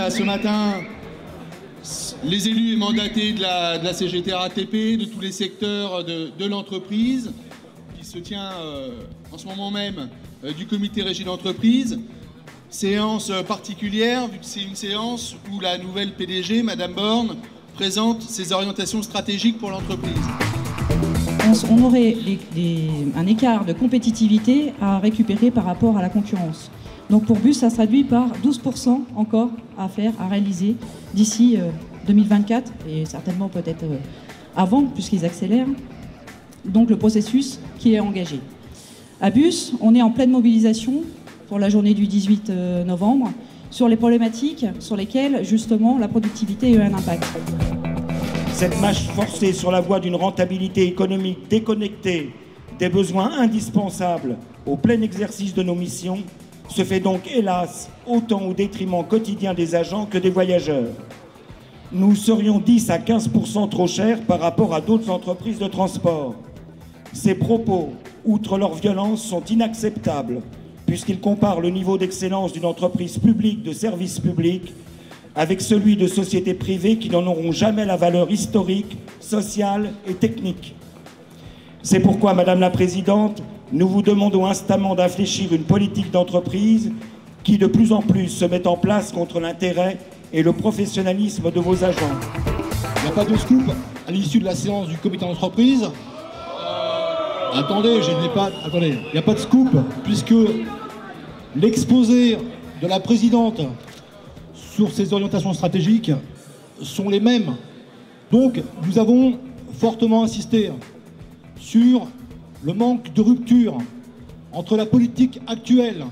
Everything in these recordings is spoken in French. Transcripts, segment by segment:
là ce matin les élus et mandatés de la CGT RATP, de tous les secteurs de l'entreprise, qui se tient en ce moment même du comité régie d'entreprise. Séance particulière, vu que c'est une séance où la nouvelle PDG, Madame Borne, présente ses orientations stratégiques pour l'entreprise. On aurait un écart de compétitivité à récupérer par rapport à la concurrence. Donc pour Bus, ça se traduit par 12% encore à faire, à réaliser d'ici 2024 et certainement peut-être avant puisqu'ils accélèrent. Donc le processus qui est engagé. À Bus, on est en pleine mobilisation pour la journée du 18 novembre sur les problématiques sur lesquelles justement la productivité a eu un impact. Cette marche forcée sur la voie d'une rentabilité économique déconnectée des besoins indispensables au plein exercice de nos missions se fait donc, hélas, autant au détriment quotidien des agents que des voyageurs. Nous serions 10 à 15% trop chers par rapport à d'autres entreprises de transport. Ces propos, outre leur violence, sont inacceptables, puisqu'ils comparent le niveau d'excellence d'une entreprise publique de service public avec celui de sociétés privées qui n'en auront jamais la valeur historique, sociale et technique. C'est pourquoi, Madame la Présidente, nous vous demandons instamment d'infléchir une politique d'entreprise qui de plus en plus se met en place contre l'intérêt et le professionnalisme de vos agents. Il n'y a pas de scoop à l'issue de la séance du comité d'entreprise. Attendez, il n'y a pas de scoop puisque l'exposé de la présidente sur ces orientations stratégiques sont les mêmes. Donc nous avons fortement insisté sur le manque de rupture entre la politique actuelle,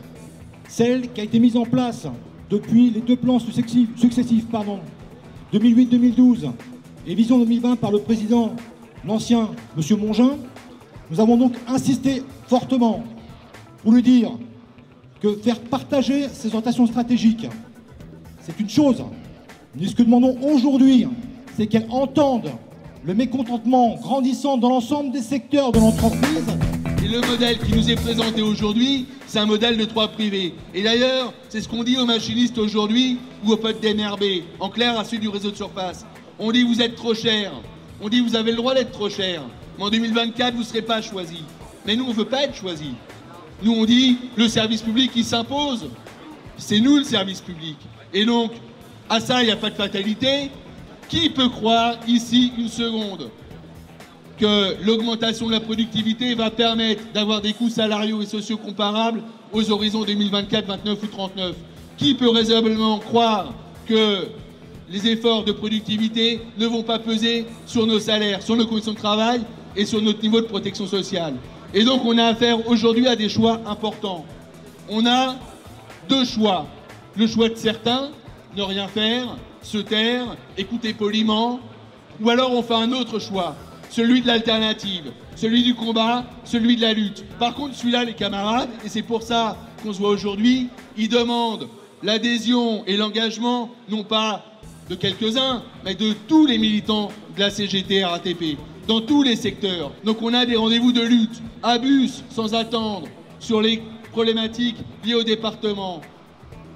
celle qui a été mise en place depuis les deux plans successifs 2008-2012 et Vision 2020 par le président, l'ancien M. Mongin. Nous avons donc insisté fortement pour lui dire que faire partager ces orientations stratégiques, c'est une chose. Mais ce que nous demandons aujourd'hui, c'est qu'elle entende le mécontentement grandissant dans l'ensemble des secteurs de l'entreprise. Et le modèle qui nous est présenté aujourd'hui, c'est un modèle de droit privé. Et d'ailleurs, c'est ce qu'on dit aux machinistes aujourd'hui ou aux potes d'NRB, en clair à ceux du réseau de surface. On dit vous êtes trop cher, on dit vous avez le droit d'être trop cher, mais en 2024 vous ne serez pas choisi. Mais nous on ne veut pas être choisi. Nous on dit le service public il s'impose, c'est nous le service public. Et donc à ça il n'y a pas de fatalité. Qui peut croire ici une seconde que l'augmentation de la productivité va permettre d'avoir des coûts salariaux et sociaux comparables aux horizons 2024, 29 ou 39? Qui peut raisonnablement croire que les efforts de productivité ne vont pas peser sur nos salaires, sur nos conditions de travail et sur notre niveau de protection sociale? Et donc on a affaire aujourd'hui à des choix importants. On a deux choix. Le choix de certains, ne rien faire, se taire, écouter poliment, ou alors on fait un autre choix, celui de l'alternative, celui du combat, celui de la lutte. Par contre, celui-là, les camarades, et c'est pour ça qu'on se voit aujourd'hui, ils demandent l'adhésion et l'engagement, non pas de quelques-uns, mais de tous les militants de la CGT RATP, dans tous les secteurs. Donc on a des rendez-vous de lutte, à Bus, sans attendre, sur les problématiques liées au département,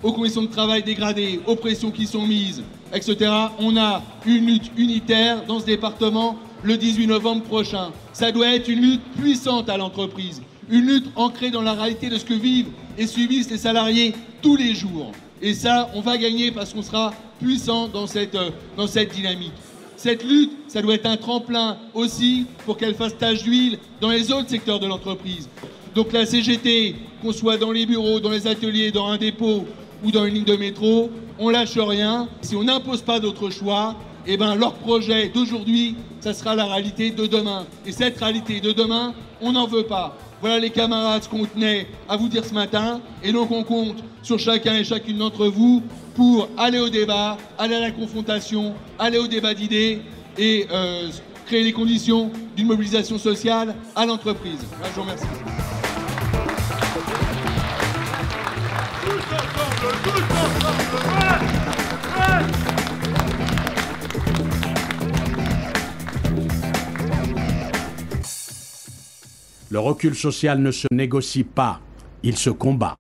aux conditions de travail dégradées, aux pressions qui sont mises, etc. On a une lutte unitaire dans ce département le 18 novembre prochain. Ça doit être une lutte puissante à l'entreprise, une lutte ancrée dans la réalité de ce que vivent et subissent les salariés tous les jours. Et ça, on va gagner parce qu'on sera puissant dans cette dynamique. Cette lutte, ça doit être un tremplin aussi pour qu'elle fasse tache d'huile dans les autres secteurs de l'entreprise. Donc la CGT, qu'on soit dans les bureaux, dans les ateliers, dans un dépôt ou dans une ligne de métro, on lâche rien. Si on n'impose pas d'autre choix, eh ben leur projet d'aujourd'hui, ça sera la réalité de demain. Et cette réalité de demain, on n'en veut pas. Voilà les camarades ce qu'on tenait à vous dire ce matin. Et donc on compte sur chacun et chacune d'entre vous pour aller au débat, aller à la confrontation, aller au débat d'idées et créer les conditions d'une mobilisation sociale à l'entreprise. Je vous remercie. Le recul social ne se négocie pas, il se combat.